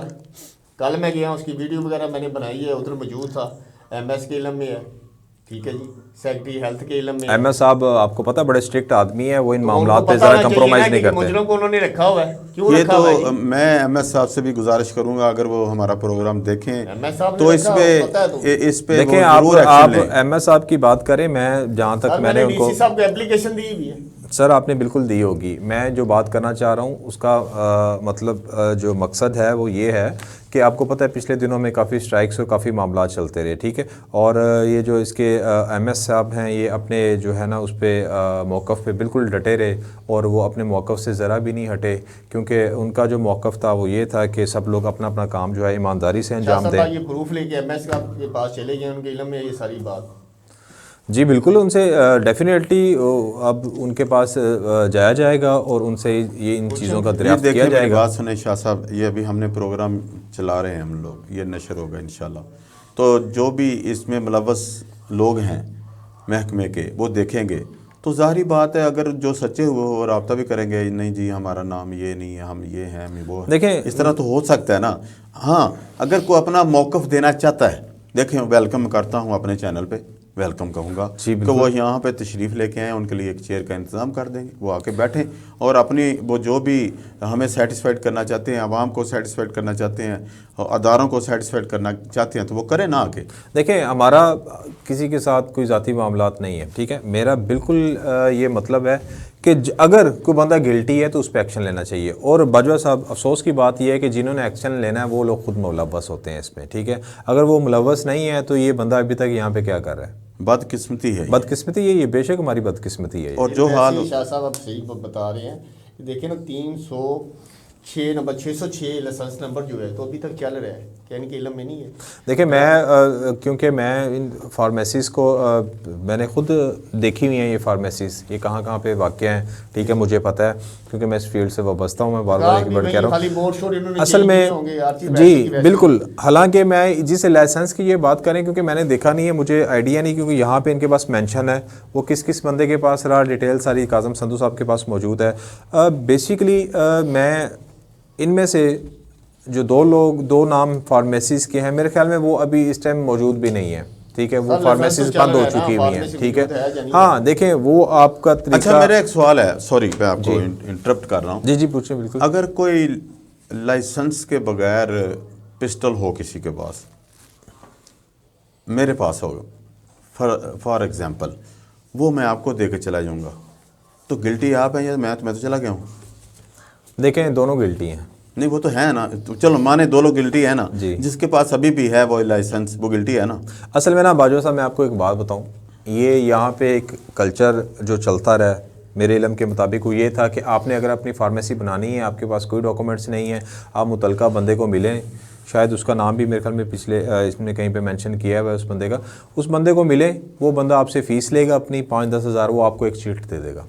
कल मैं गया, उसकी वीडियो वगैरह मैंने बनाई है, उधर मौजूद था, MS के इलम में है, ठीक है जी, सेक्रेटरी हेल्थ के इल्म में एमएस साहब आपको पता बड़े स्ट्रिक्ट आदमी है, वो इन तो मामलात उनको पे पता ज़रा होना चाहिए कंप्रोमाइज़ ना नहीं कि करते। मुजरिम को उन्होंने रखा हुआ है, क्यों ये रखा हुआ है तो जी? मैं एमएस साहब से भी गुजारिश करूंगा, अगर वो हमारा प्रोग्राम देखें एमएस साहब ने तो इस रखा, पता है तो। पे वो देखें, जरूर आप एक्शन लें। एमएस साहब की बात करें, मैं जहाँ तक सर मैंने मैंने उनको डीसी साहब को एप्लीकेशन दी भी है। सर आपने बिल्कुल दी होगी। मैं जो बात करना चाह रहा हूँ उसका मतलब जो मकसद है वो ये है कि आपको पता है पिछले दिनों में काफ़ी स्ट्राइक्स और काफ़ी मामला चलते रहे, ठीक है। और ये जो इसके एमएस साहब हैं, ये अपने जो है ना उस पर मौक़िफ़ पे बिल्कुल डटे रहे और वो अपने मौक़िफ़ से ज़रा भी नहीं हटे, क्योंकि उनका जो मौक़िफ़ था वो ये था कि सब लोग अपना अपना काम जो है ईमानदारी से अंजाम दें। ये प्रूफ लेके एमएस साहब के पास चले गए, उनके इल्म में ये सारी बात। जी बिल्कुल, उनसे डेफिनेटली अब उनके पास जाया जाएगा और उनसे ये इन चीज़ों का ये दरियाफ्त किया देखिए, मेरी जाएगा। बात सुने शाह साहब, ये अभी हमने प्रोग्राम चला रहे हैं हम लोग, ये नशर होगा इंशाल्लाह। तो जो भी इसमें मुलव्वस लोग हैं महकमे के, वो देखेंगे तो ज़ाहिर बात है, अगर जो सच्चे हुए वो रब्ता भी करेंगे, नहीं जी हमारा नाम ये नहीं है, हम ये हैं, हम वो हैं। देखें, इस तरह तो हो सकता है ना। हाँ, अगर कोई अपना मौक़िफ़ देना चाहता है, देखें वेलकम करता हूँ अपने चैनल पे, वेलकम कहूँगा कि वो यहाँ पे तशरीफ़ लेके आएँ, उनके लिए एक चेयर का इंतज़ाम कर देंगे, वो आके बैठें और अपनी वो जो भी हमें सेटिस्फाइड करना चाहते हैं, आवाम को सेटिस्फाइड करना चाहते हैं, अदारों को सेटिस्फाइड करना चाहते हैं, तो वो करें ना आके। देखें, हमारा किसी के साथ कोई ज़ाती मामलात नहीं है, ठीक है। मेरा बिल्कुल ये मतलब है कि अगर कोई बंदा गिल्टी है तो उस पर एक्शन लेना चाहिए। और बाजवा साहब, अफसोस की बात यह है कि जिन्होंने एक्शन लेना है वो लोग खुद मुलव्वस होते हैं इसमें, ठीक है। अगर वो मुलव्वस नहीं है तो ये बंदा अभी तक यहाँ पे क्या कर रहा है? बदकिस्मती है, बदकिस्मती यही है, बेशक हमारी बदकिस्मती है। और जो हाल शाह साहब आप सही बता रहे हैं, देखिए ना 306 नंबर 606 लाइसेंस नंबर जो है तो अभी तक चल रहा है, क्या इनके इल्म में नहीं है? देखिए, मैं क्योंकि मैं इन फार्मेसीज़ को मैंने खुद देखी हुई हैं, ये फार्मेसीज़ ये कहाँ कहाँ पे वाक़ हैं, ठीक है, मुझे पता है क्योंकि मैं इस फील्ड से वाबस्ता हूँ। मैं बार बार एक बार कह रहा हूँ असल में जी बिल्कुल। हालांकि मैं जिस लाइसेंस की ये बात करें, क्योंकि मैंने देखा नहीं है, मुझे आइडिया नहीं, क्योंकि यहाँ पे इनके पास मेंशन है वो किस किस बंदे के पास रहा, डिटेल सारी काज़म संधू साहब के पास मौजूद है। बेसिकली मैं इनमें से जो दो नाम फार्मेसीज़ के हैं, मेरे ख्याल में वो अभी इस टाइम मौजूद भी नहीं है, ठीक है। वो फार्मेसीज़ बंद हो चुकी हुई हैं, ठीक है। हाँ देखें, वो आपका तरीका। अच्छा, मेरा एक सवाल है, सॉरी मैं आपको इंटरप्ट कर रहा हूँ। जी जी पूछें, बिल्कुल। अगर कोई लाइसेंस के बगैर पिस्टल हो किसी के पास, मेरे पास हो, फॉर एग्जांपल, वो मैं आपको दे के चला जाऊँगा, तो गिल्टी आप हैं या मैं तो चला गया हूँ? देखें, दोनों गिल्टी हैं। नहीं, वो तो है ना, तो चलो माने दो लोग गिल्टी है ना, जिसके पास अभी भी है वो लाइसेंस, वो गिल्टी है ना। असल में ना बाजवा साहब, मैं आपको एक बात बताऊं, ये यहाँ पे एक कल्चर जो चलता रहा मेरे इल्म के मुताबिक वो ये था कि आपने अगर अपनी फार्मेसी बनानी है, आपके पास कोई डॉक्यूमेंट्स नहीं है, आप मुतलका बंदे को मिलें, शायद उसका नाम भी मेरे ख्याल में पिछले इसने कहीं पे मेंशन किया है उस बंदे का, उस बंदे को मिले, वो बंदा आपसे फ़ीस लेगा अपनी 5-10 हज़ार, वो आपको एक चिट दे देगा,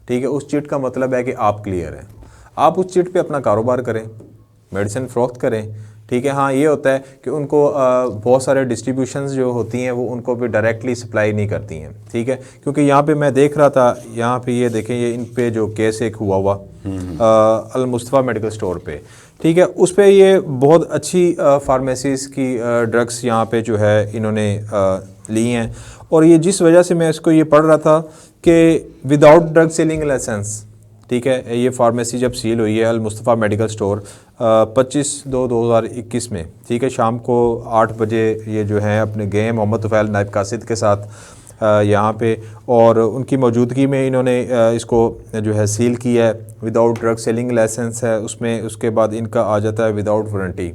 ठीक है। उस चिट का मतलब है कि आप क्लियर हैं, आप उस चिट पे अपना कारोबार करें, मेडिसिन फ़रोख्त करें, ठीक है। हाँ, ये होता है कि उनको बहुत सारे डिस्ट्रीब्यूशंस जो होती हैं वो उनको भी डायरेक्टली सप्लाई नहीं करती हैं, ठीक है। क्योंकि यहाँ पे मैं देख रहा था, यहाँ पे ये देखें, ये इन पे जो केस एक हुआ अल मुस्तफ़ा मेडिकल स्टोर पे, ठीक है, उस पर ये बहुत अच्छी फार्मेसीज़ की ड्रग्स यहाँ पे जो है इन्होंने ली हैं। और ये जिस वजह से मैं इसको ये पढ़ रहा था कि विदाउट ड्रग सेलिंग लाइसेंस, ठीक है, ये फार्मेसी जब सील हुई है अल मुस्तफ़ा मेडिकल स्टोर 25/2/2021 में, ठीक है, शाम को 8 बजे ये जो हैं अपने गए मोहम्मद तुफ़ैल नायब कासिद के साथ यहाँ पे, और उनकी मौजूदगी में इन्होंने इसको जो है सील किया है। विदाउट ड्रग सेलिंग लाइसेंस है उसमें, उसके बाद इनका आ जाता है विदाउट वारंटी,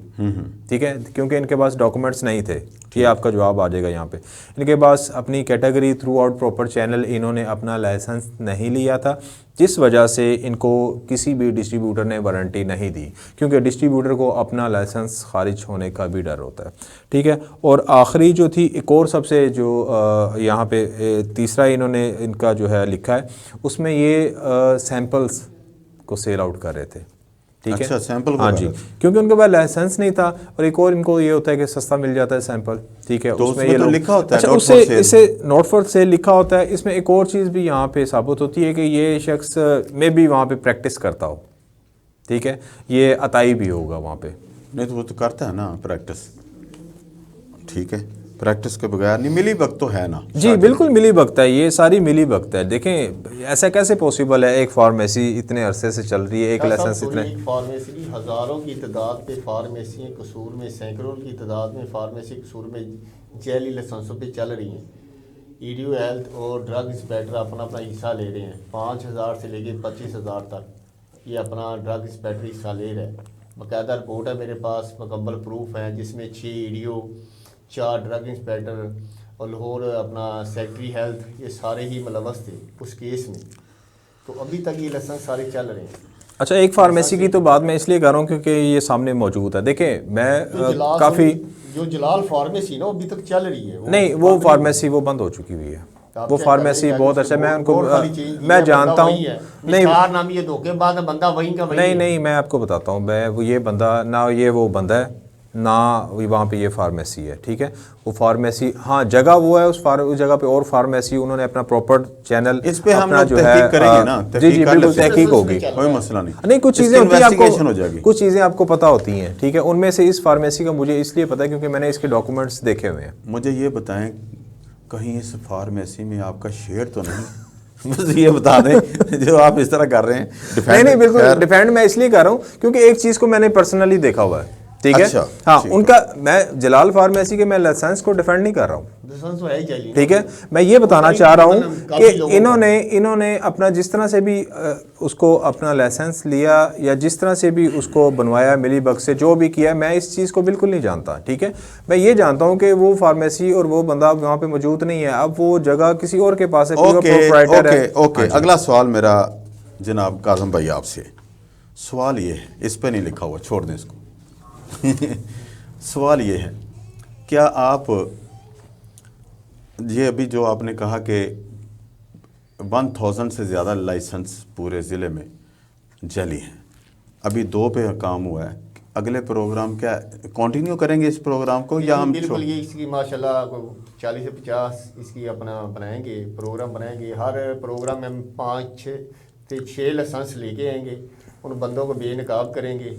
ठीक है, क्योंकि इनके पास डॉक्यूमेंट्स नहीं थे। ये आपका जवाब आ जाएगा यहाँ पे। इनके पास अपनी category through out proper channel इन्होंने अपना लाइसेंस नहीं लिया था, जिस वजह से इनको किसी भी डिस्ट्रीब्यूटर ने वारंटी नहीं दी, क्योंकि डिस्ट्रीब्यूटर को अपना लाइसेंस खारिज होने का भी डर होता है, ठीक है। और आखिरी जो थी, एक और सबसे जो यहाँ पे तीसरा इन्होंने इनका जो है लिखा है, उसमें ये सैम्पल्स को सेल आउट कर रहे थे, ठीक है। अच्छा, सैंपल को, हाँ जी, क्योंकि उनके पास लाइसेंस नहीं था, और एक और इनको ये होता है कि सस्ता मिल जाता है सैंपल, ठीक है, तो उसमें ये तो लिखा होता है, अच्छा, उससे इसे नॉट फॉर सेल लिखा होता है। इसमें एक और चीज़ भी यहाँ पे साबित होती है कि ये शख्स में भी वहाँ पे प्रैक्टिस करता हो, ठीक है, ये अताई भी होगा वहाँ पे। नहीं तो वो तो करता है ना प्रैक्टिस, ठीक है। प्रैक्टिस के बगैर नहीं, मिली वक्त तो है ना। जी बिल्कुल मिली भगत है, ये सारी मिली भगत है। देखें ऐसा कैसे पॉसिबल है, एक फार्मेसी इतने अरसे से चल रही है, एक लाइसेंस इतने, एक फार्मेसी की हज़ारों की तादाद पे फार्मेसी कसूर में, सैकड़ों की तादाद में फार्मेसी कसूर में जैली लाइसेंसों पे चल रही हैं। ईडीओ हेल्थ और ड्रग इंस्पेक्टर अपना अपना हिस्सा ले रहे हैं। 5,000 से लेकर 25,000 तक ये अपना ड्रग इंस्पेक्टर हिस्सा ले रहा है। बाकायदा रिपोर्ट है मेरे पास, मुकम्मल प्रूफ है, जिसमें 6 ईडीओ, 4 ड्रग इंस्पेक्टर और लाहौर अपना सेक्रेटरी हेल्थ, ये सारे ही मुलव्वस थे उस केस में। तो अभी तक ये लाइसेंस सारे चल रहे हैं। अच्छा एक फार्मेसी की तो बात मैं इसलिए कर रहा हूँ क्योंकि ये सामने मौजूद है। देखें मैं काफ़ी जो जलाल फार्मेसी ना अभी तक चल रही है, नहीं वो फार्मेसी वो बंद हो चुकी हुई है, वो फार्मेसी बहुत अच्छा, मैं उनको मैं जानता हूँ। नहीं नाम ये धोखेबाज बंदा वहीं का वहीं नहीं नहीं मैं आपको बताता हूँ, मैं वो ये बंदा ना ये वो बंदा है ना वहाँ पे ये फार्मेसी है, ठीक है। वो फार्मेसी हाँ जगह वो है, उस जगह पे और फार्मेसी उन्होंने अपना प्रॉपर चैनल इस पे हम अपना लोग जो है तहकीक करेंगे ना, जी जी बिल्कुल तहकीक होगी, कोई मसला नहीं। नहीं कुछ चीज़ें इसकी होती हैं investigation हो जाएगी। आपको, कुछ चीज़ें आपको पता होती हैं, ठीक है। उनमें से इस फार्मेसी का मुझे इसलिए पता है क्योंकि मैंने इसके डॉक्यूमेंट्स देखे हुए हैं। मुझे ये बताएं कहीं इस फार्मेसी में आपका शेयर तो नहीं मुझे ये बता दें जो आप इस तरह कर रहे हैं। नहीं बिल्कुल डिफेंड मैं इसलिए कर रहा हूँ क्योंकि एक चीज़ को मैंने पर्सनली देखा हुआ है, ठीक है। अच्छा, हाँ ठीक उनका मैं जलाल फार्मेसी के मैं लाइसेंस को डिफेंड नहीं कर रहा हूँ, लाइसेंस तो है ही जाली। ठीक है। मैं ये बताना चाह रहा हूँ कि इन्होंने अपना जिस तरह से भी उसको अपना लाइसेंस लिया या जिस तरह से भी उसको बनवाया मिली बग से जो भी किया, मैं इस चीज़ को बिल्कुल नहीं जानता, ठीक है। मैं ये जानता हूँ कि वो फार्मेसी और वो बंदा वहाँ पे मौजूद नहीं है, अब वो जगह किसी और के पास है, प्रोप्राइटर है। ओके अगला सवाल मेरा जनाब काज़म भाई आपसे, सवाल ये है, इस पे नहीं लिखा हुआ, छोड़ दें इसको सवाल ये है, क्या आप ये अभी जो आपने कहा कि 1000 से ज़्यादा लाइसेंस पूरे ज़िले में जाली हैं, अभी 2 पे काम हुआ है, अगले प्रोग्राम क्या कंटिन्यू करेंगे इस प्रोग्राम को या हम बिल्कुल ये इसकी माशाल्लाह 40 से 50 इसकी अपना बनाएंगे, प्रोग्राम बनाएंगे। हर प्रोग्राम में हम 5 से 6 लाइसेंस लेके आएंगे, उन बंदों को बेनकाब करेंगे,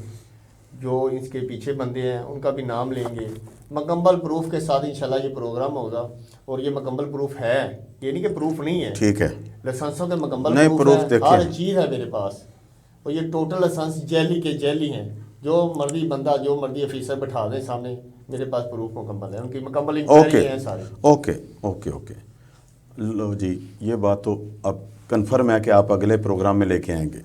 जो इसके पीछे बंदे हैं उनका भी नाम लेंगे, मुकम्मल प्रूफ के साथ इंशाल्लाह ये प्रोग्राम होगा। और ये मुकम्मल प्रूफ है, ये नहीं कि प्रूफ नहीं है, ठीक है, लाइसेंसों के मुकम्मल नहीं प्रूफ है, देखिए हर चीज़ है मेरे पास। और ये टोटल लाइसेंस जैली के जैली हैं, जो मर्जी बंदा जो मर्जी ऑफिसर बैठा दें सामने, मेरे पास प्रूफ मुकम्मल है, उनकी मुकम्मल इंक्वायरी है सारी। ओके ओके ओके लो जी, ये बात तो अब कन्फर्म है कि आप अगले प्रोग्राम में लेके आएंगे।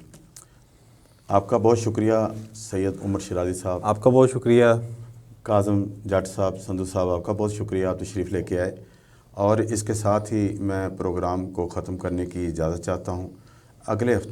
आपका बहुत शुक्रिया सैयद उमर शिराजी साहब, आपका बहुत शुक्रिया काज़म जट साहब, संधू साहब, आपका बहुत शुक्रिया, आप तशरीफ़ लेके आए। और इसके साथ ही मैं प्रोग्राम को ख़त्म करने की इजाज़त चाहता हूँ। अगले हफ्ते